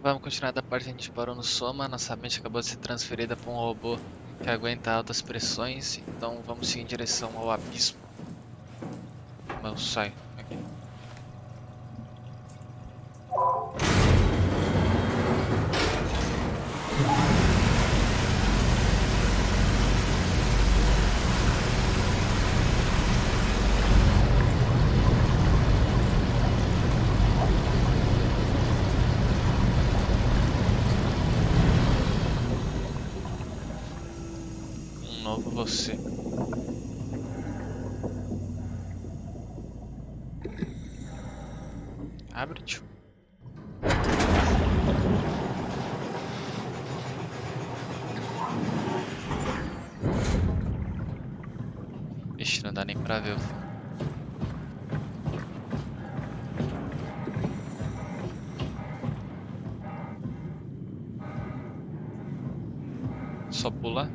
Vamos continuar da parte que a gente parou no Soma. Nossa mente acabou de ser transferida para um robô que aguenta altas pressões. Então vamos seguir em direção ao abismo. Não, sai. Aqui. Um novo você. Abre, tio. Ixi, não dá nem pra ver o fundo. Só pular.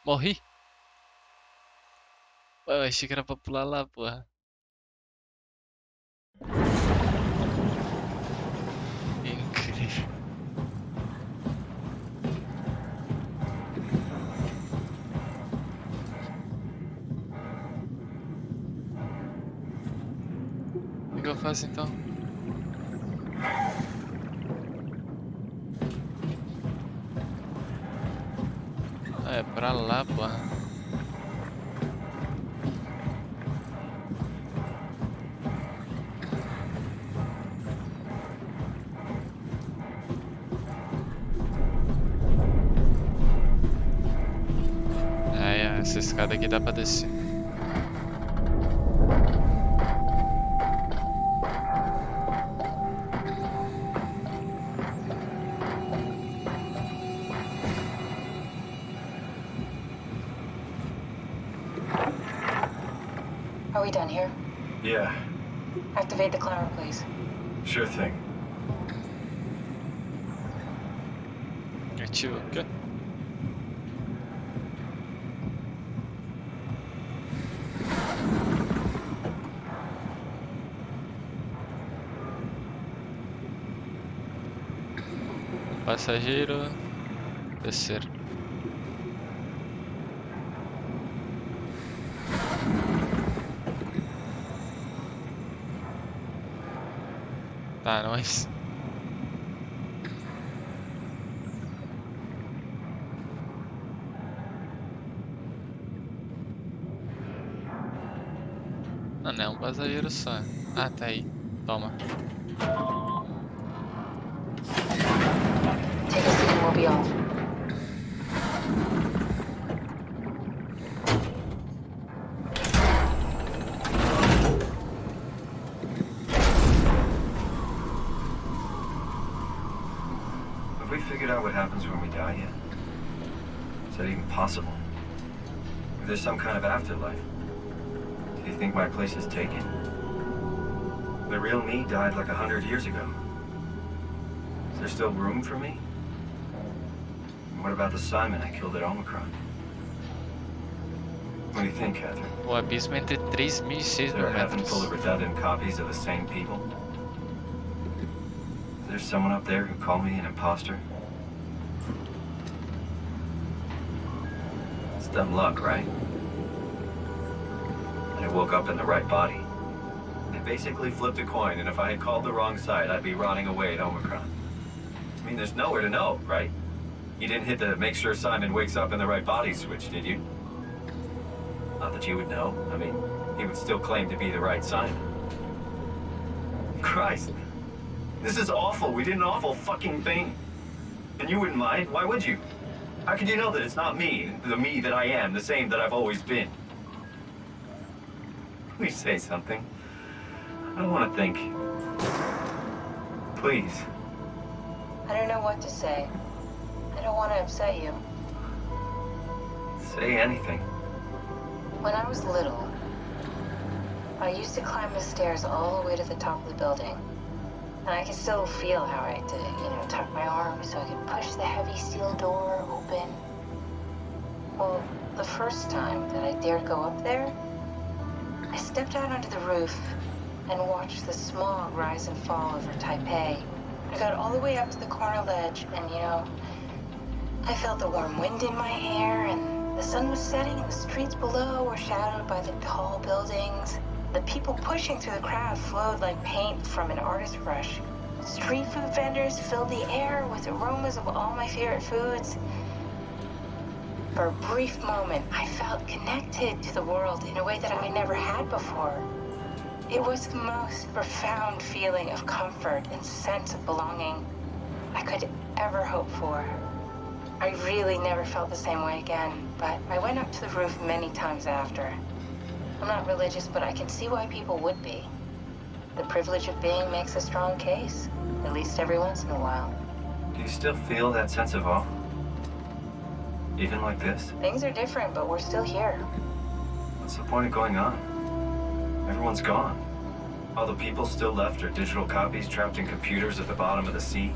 Morri? Pô, eu achei que era pra pular lá, porra. Incrível. O que eu faço então? Ah, é pra lá, porra. Essa escada aqui dá pra descer. Are we done here? Yeah, Activate the climber, please. sure thing. Ativa o quê? Passageiro. Descer. Tá, nós. Não, não é um passageiro só. Ah, tá aí. Toma. Take a seat and we'll be off. Have we figured out what happens when we die yet? Is that even possible? If there's some kind of afterlife, do you think my place is taken? The real me died like 100 years ago. Is there still room for me? And what about the Simon I killed at Omicron? What do you think, Catherine? O abismo é entre 3.000 e Is 6.000 there a heaven metros. full of redundant copies of the same people? Is there someone up there who called me an imposter? It's dumb luck, right? I woke up in the right body. I basically flipped a coin, and if I had called the wrong side, I'd be rotting away at Omicron. I mean, there's nowhere to know, right? You didn't hit the make sure Simon wakes up in the right body switch, did you? Not that you would know. I mean, he would still claim to be the right Simon. Christ. This is awful. We did an awful fucking thing. And you wouldn't mind? Why would you? How could you know that it's not me, the me that I am, the same that I've always been? Please say something. I don't want to think. Please. I don't know what to say. I don't want to upset you. Say anything. When I was little, I used to climb the stairs all the way to the top of the building. And I can still feel how I had to, tuck my arm so I could push the heavy steel door open. Well, the first time that I dared go up there, I stepped out onto the roof and watched the smog rise and fall over Taipei. I got all the way up to the corner ledge and, I felt the warm wind in my hair and the sun was setting and the streets below were shadowed by the tall buildings. The people pushing through the crowd flowed like paint from an artist's brush. Street food vendors filled the air with aromas of all my favorite foods. For a brief moment, I felt connected to the world in a way that I never had before. It was the most profound feeling of comfort and sense of belonging I could ever hope for. I really never felt the same way again, but I went up to the roof many times after. I'm not religious, but I can see why people would be. The privilege of being makes a strong case, at least every once in a while. Do you still feel that sense of awe? Even like this? Things are different, but we're still here. What's the point of going on? Everyone's gone. All the people still left are digital copies trapped in computers at the bottom of the sea.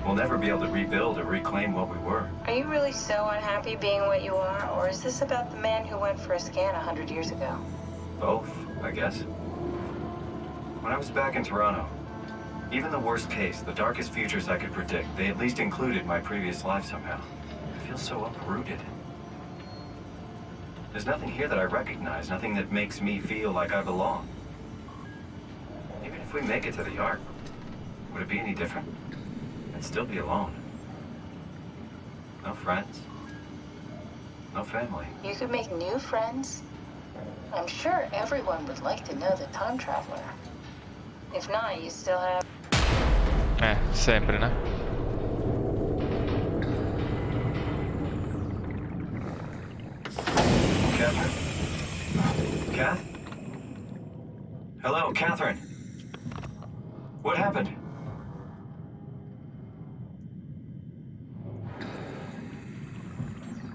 We'll never be able to rebuild or reclaim what we were. Are you really so unhappy being what you are, or is this about the man who went for a scan 100 years ago? Both, I guess. When I was back in Toronto, even the worst case, the darkest futures I could predict, they at least included my previous life somehow. I feel so uprooted. There's nothing here that I recognize, nothing that makes me feel like I belong. Even if we make it to the Ark, would it be any different? I'd still be alone. No friends. No family. You could make new friends. I'm sure everyone would like to know the time traveler. If not, you still have... Sempre, né? Catherine? Kath? Hello, Catherine. What happened?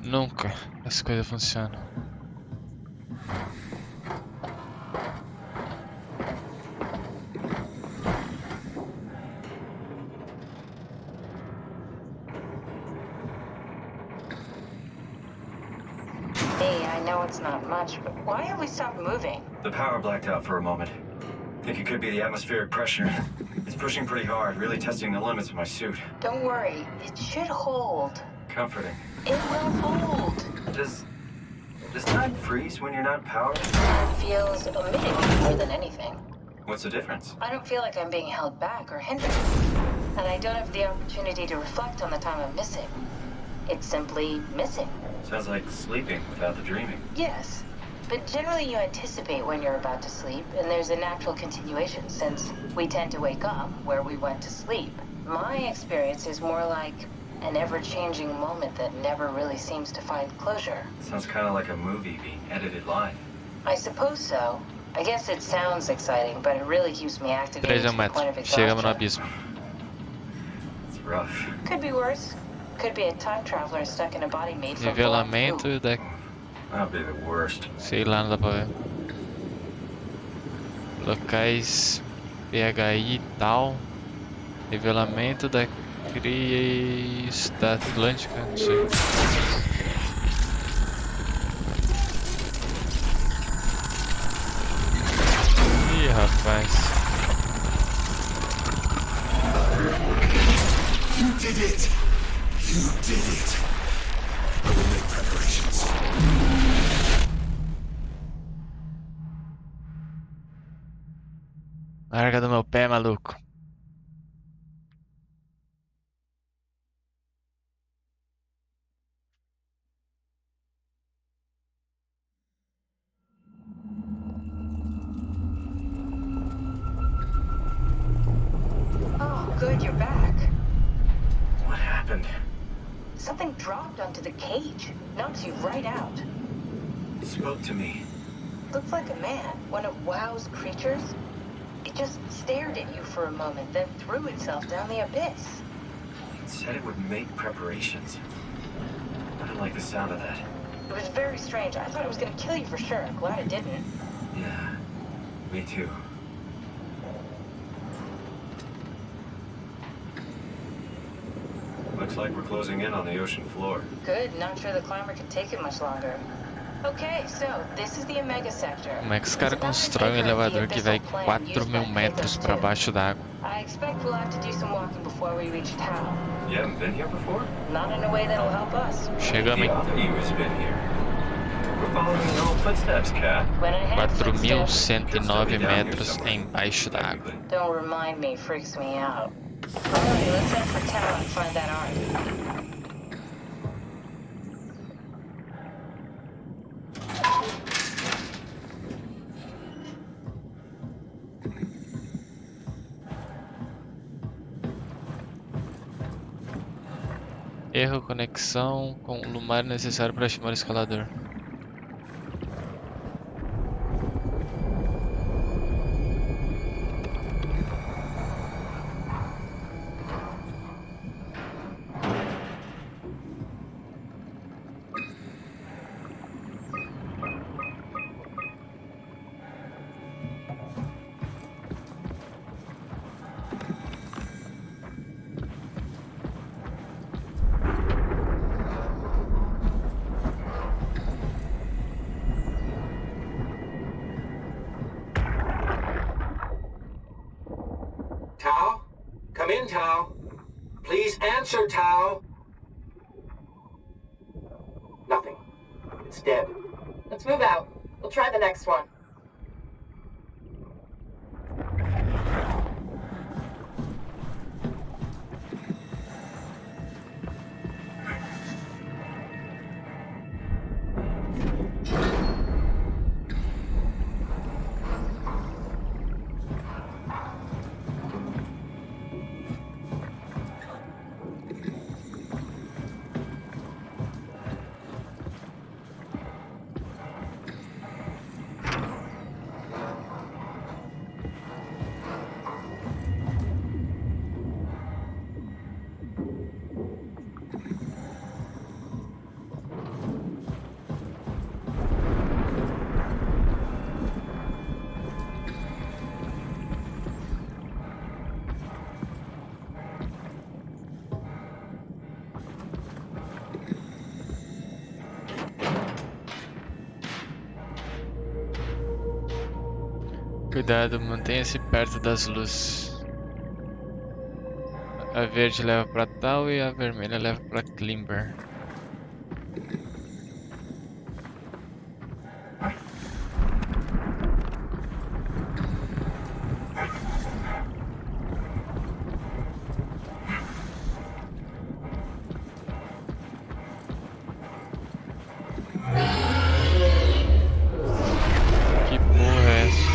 Nunca essa coisa funciona. Hey, I know it's not much, but why have we stopped moving? The power blacked out for a moment. Think it could be the atmospheric pressure. It's pushing pretty hard, really testing the limits of my suit. Don't worry, it should hold. Comforting. It will hold. Does time freeze when you're not powered? It feels omitted more than anything. What's the difference? I don't feel like I'm being held back or hindered. And I don't have the opportunity to reflect on the time I'm missing. It's simply missing. Sounds like sleeping without the dreaming. Yes, but generally you anticipate when you're about to sleep, and there's a natural continuation since we tend to wake up where we went to sleep. My experience is more like an ever-changing moment that never really seems to find closure. Sounds kind of like a movie being edited live. I suppose so. I guess it sounds exciting, but it really keeps me activated to the point of Chegamos no exhaustion. abismo. It's rough. Could be worse. Could be a time traveler stuck in a body made from blood. Nivelamento da... That'd be the worst. Sei lá, não dá pra ver. Locais PHI e tal. Nivelamento da crista atlântica, não sei. Ih, rapaz. You did it! You did it! I will make preparations. Larga do meu pé, maluco. Oh, good, you're back. What happened? Something dropped onto the cage. Knocks you right out. It spoke to me. Looked like a man, one of WoW's creatures. It just stared at you for a moment, then threw itself down the abyss. It said it would make preparations. I didn't like the sound of that. It was very strange. I thought it was gonna kill you for sure. Glad it didn't. Yeah, me too. Looks like we're closing in on the ocean floor. Good. Not sure the climber can take it much longer. Okay, so this is the Omega sector. Como é que os caras constroem um elevador que vai 4.000 metros para baixo d'água? I expect we'll have to do some walking before we reach town. You haven't been here before? Not in a way that'll help us. Chegamos The em other you has been here. We're following your old footsteps, Cat. When it had footsteps, 4.109 metros embaixo d'água. don't remind me, freaks me out. Alright, let's head for town and find that arc. Erro conexão com o lumar necessário para chamar o escalador. Tao? Come in, Tao. Please answer, Tao. Nothing. It's dead. Let's move out. We'll try the next one. Cuidado, mantenha-se perto das luzes. A verde leva para Tal e a vermelha leva para Climber. Que porra é essa?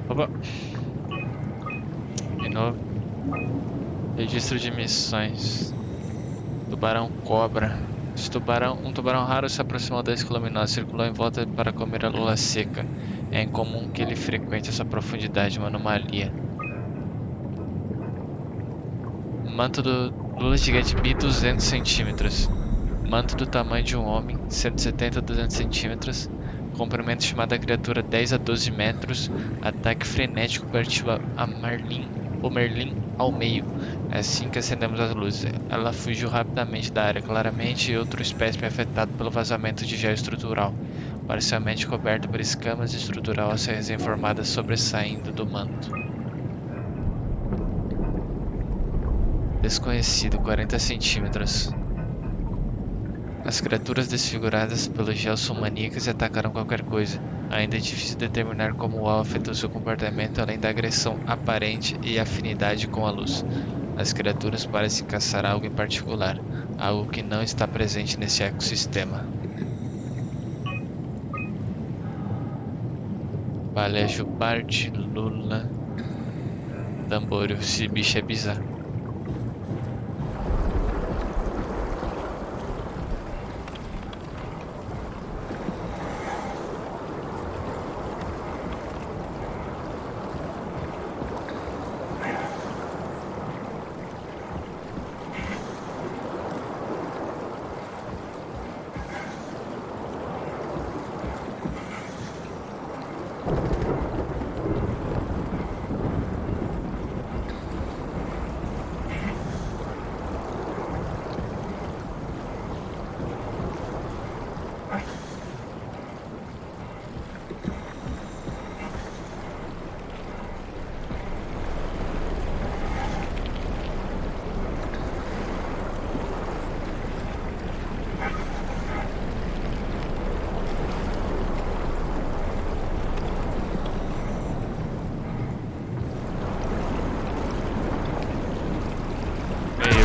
Opa. De novo. Registro de missões. Tubarão cobra. Um tubarão raro se aproximou da isca luminosa, circulou em volta para comer a lula seca. É incomum que ele frequente essa profundidade, uma anomalia. Manto do lula gigante B, 200 centímetros. Manto do tamanho de um homem, 170 a 200 centímetros. Comprimento estimado da criatura 10 a 12 metros. Ataque frenético partiu o Merlin ao meio. Assim que acendemos as luzes, ela fugiu rapidamente da área. Claramente outro espécime afetado pelo vazamento de gel estrutural, parcialmente coberto por escamas estrutural óssea recém-formadas sobressaindo do manto. Desconhecido, 40 centímetros. As criaturas desfiguradas pelo gel são maníacas e atacaram qualquer coisa. Ainda é difícil determinar como o alvo afetou seu comportamento, além da agressão aparente e afinidade com a luz. As criaturas parecem caçar algo em particular, algo que não está presente nesse ecossistema. Baleia jubarte, lula. Damborio, esse bicho é bizarro.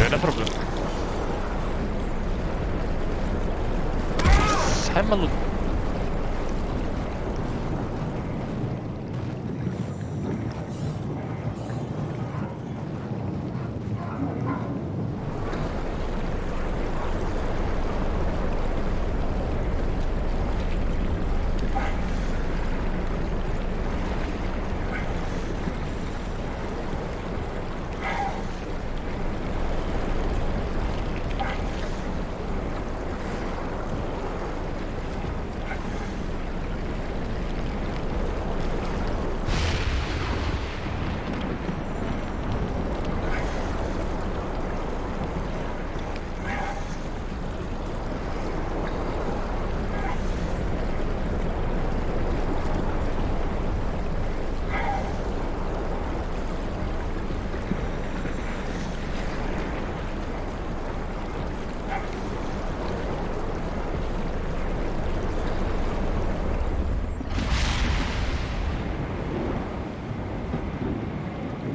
Vai dar problema. Sai, maluco.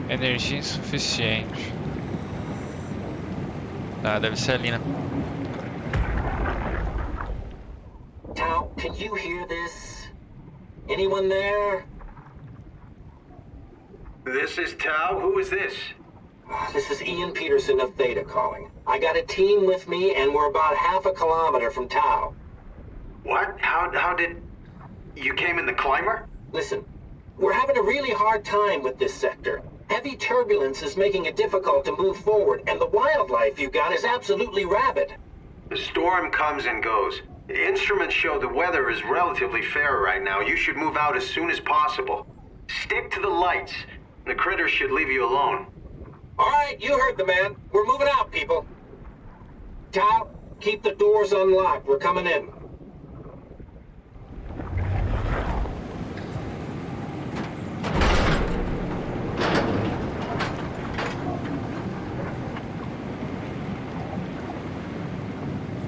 Energia insuficiente. Ah, deve ser ali, né? Tao, can you hear this? Anyone there? This is Tao. Who is this? This is Ian Peterson of Theta calling. I got a team with me and we're about half a kilometer from Tao. What? How did... You came in the climber? Listen, we're having a really hard time with this sector. Heavy turbulence is making it difficult to move forward, and the wildlife you got is absolutely rabid. The storm comes and goes. The instruments show the weather is relatively fair right now. You should move out as soon as possible. Stick to the lights. The critters should leave you alone. All right, you heard the man. We're moving out, people. Tao, keep the doors unlocked. We're coming in.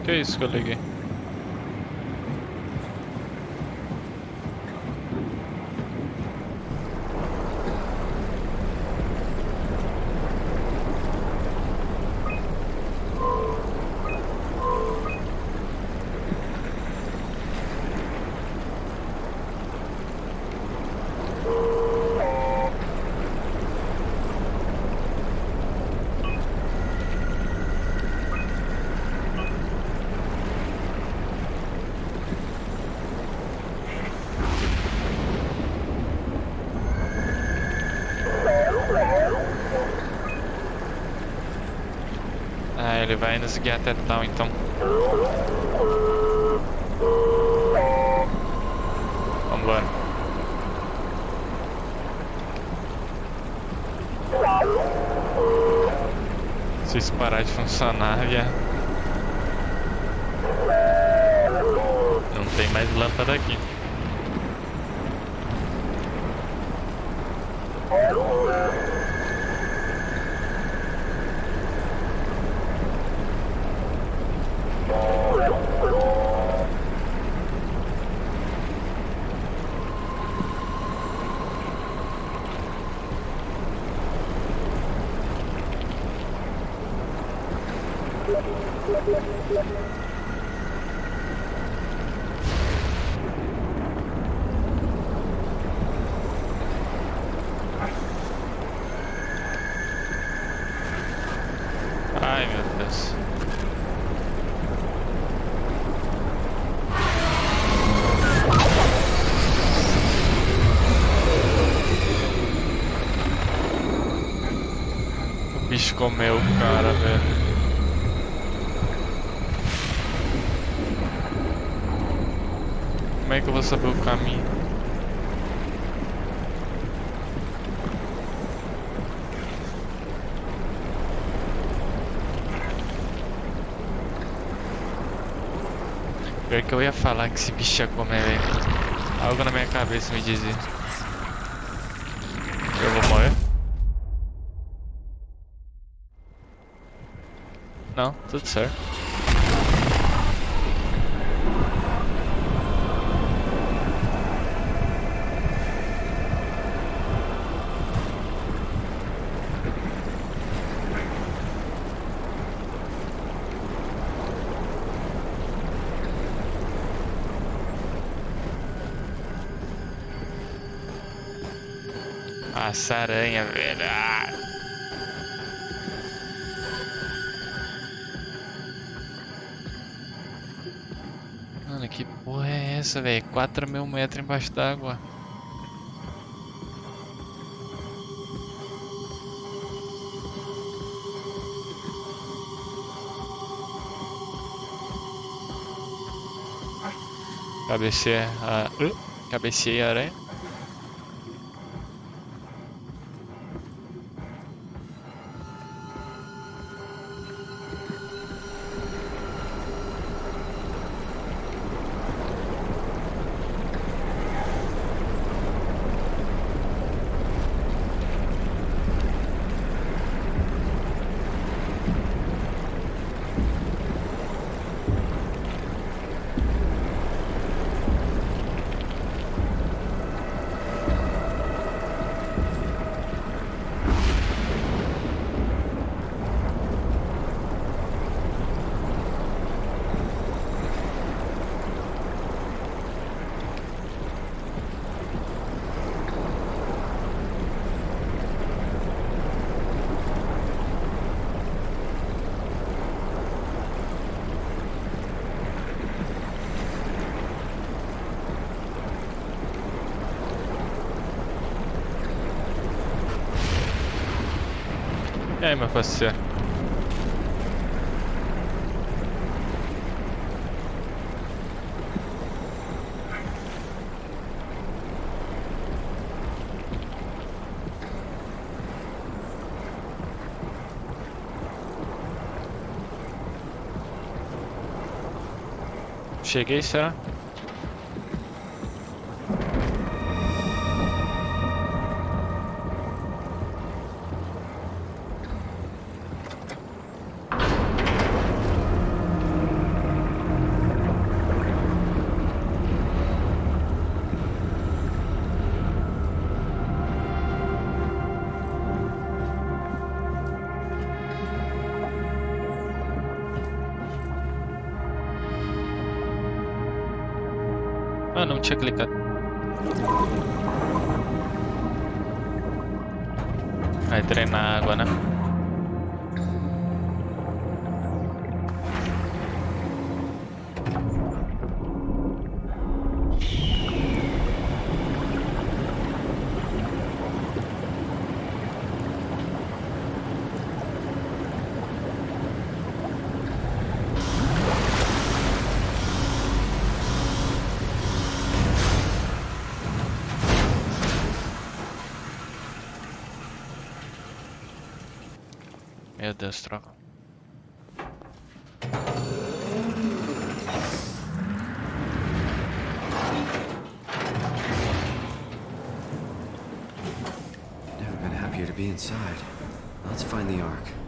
Que é isso que eu liguei? Ah, ele vai nos guiar até tal, então. Vambora. Se isso parar de funcionar, já... Não tem mais lâmpada aqui. centímetros. O bicho comeu o cara, velho. Como é que eu vou saber o caminho? Pior que eu ia falar que esse bicho ia comer, velho. Algo na minha cabeça me dizia. Eu vou morrer? Não, tudo certo. Essa aranha, velho. Ah. Mano, que porra é essa, velho? 4.000 metros embaixo d'água. Cabeceei a aranha. E aí, meu parceiro? Cheguei, será? Ah, não tinha clicado. Vai treinar a água, né? Meu Deus, troca. Never been happier to be inside. Let's find the Ark.